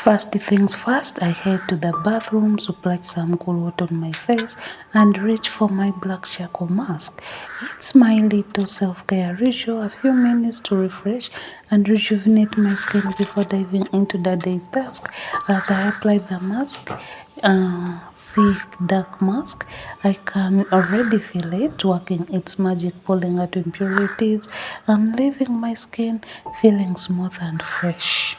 First things first, I head to the bathroom to apply some cool water on my face and reach for my black charcoal mask. It's my little self-care ritual, a few minutes to refresh and rejuvenate my skin before diving into the day's task. As I apply the mask, thick dark mask, I can already feel it working its magic, pulling out impurities and leaving my skin feeling smooth and fresh.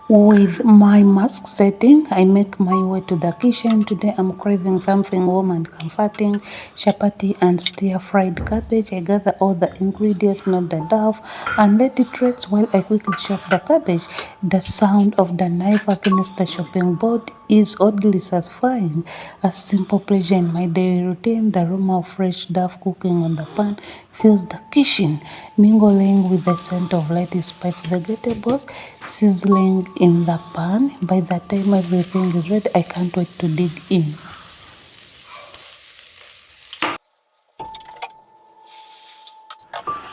With my mask setting, I make my way to the kitchen. Today I'm craving something warm and comforting, chapatti and stir-fried cabbage. I gather all the ingredients, not the dough, and let it rest while I quickly chop the cabbage. The sound of the knife against the chopping board is oddly satisfying, a simple pleasure in my daily routine. The aroma of fresh dough cooking on the pan fills the kitchen, mingling with the scent of lightly spiced vegetables sizzling in the pan. By the time everything is ready, I can't wait to dig in.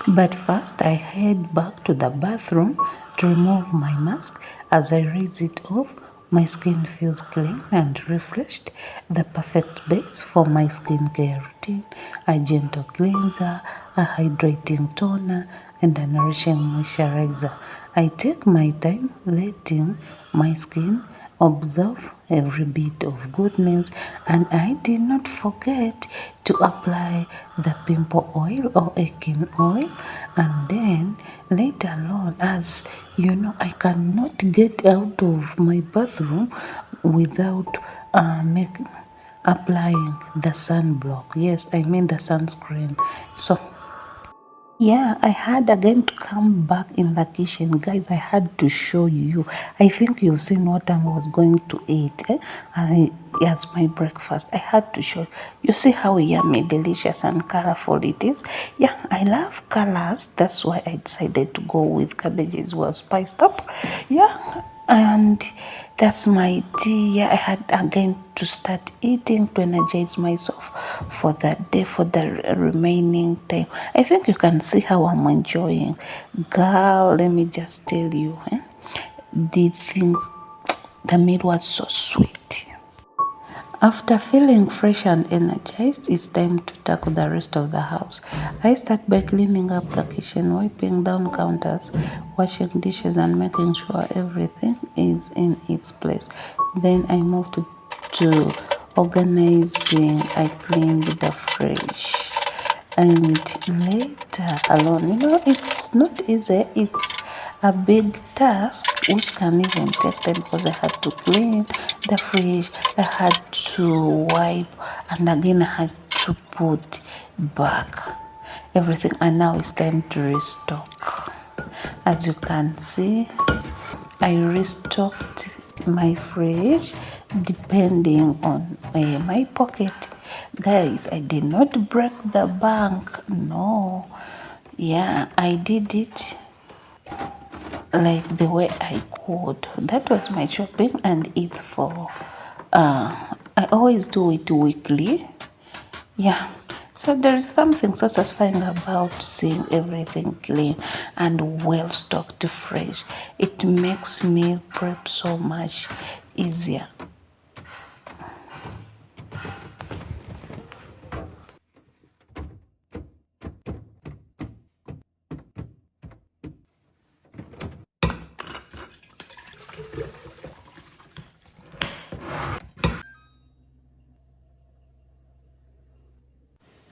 But first, I head back to the bathroom to remove my mask. As I raise it off, my skin feels clean and refreshed, the perfect base for my skincare routine, a gentle cleanser, a hydrating toner, and a nourishing moisturizer. I take my time letting my skin observe every bit of goodness, and I did not forget to apply the pimple oil or aching oil. And then later on, as you know, I cannot get out of my bathroom without applying the sunblock. Yes, I mean the sunscreen. So yeah, I had again to come back in the kitchen. Guys, I had to show you. I think you've seen what I was going to eat as my breakfast. I had to show you. You see how yummy, delicious, and colorful it is? Yeah, I love colors. That's why I decided to go with cabbages well spiced up. Yeah, and that's my tea. Yeah, I had again to start eating to energize myself for that day, for the remaining time. I think you can see how I'm enjoying. Girl, let me just tell you, the meal was so sweet. After feeling fresh and energized, it's time to tackle the rest of the house. I start by cleaning up the kitchen, wiping down counters, washing dishes, and making sure everything is in its place. Then I move to organizing. I cleaned the fridge. And later alone, it's not easy. It's a big task which can even take time because I had to clean the fridge, I had to wipe, and again I had to put back everything. And now it's time to restock. As you can see, I restocked my fridge depending on my pocket. Guys, I did not break the bank. No. Yeah, I did it like the way I could. That was my shopping, and it's for I always do it weekly. Yeah, so there is something so satisfying about seeing everything clean and well stocked fresh. It makes meal prep so much easier.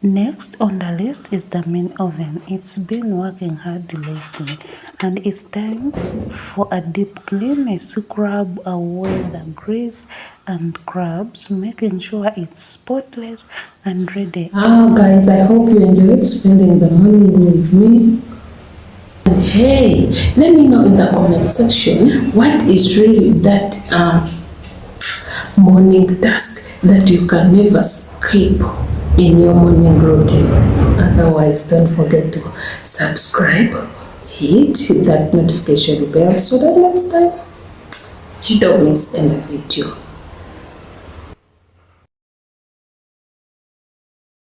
Next on the list is the main oven. It's been working hard lately, and it's time for a deep clean. I scrub away the grease and crumbs, making sure it's spotless and ready. Guys, I hope you enjoyed spending the morning with me. And hey, let me know in the comment section what is really that morning task that you can never skip in your morning routine. Otherwise, don't forget to subscribe, hit that notification bell so that next time you don't miss any video.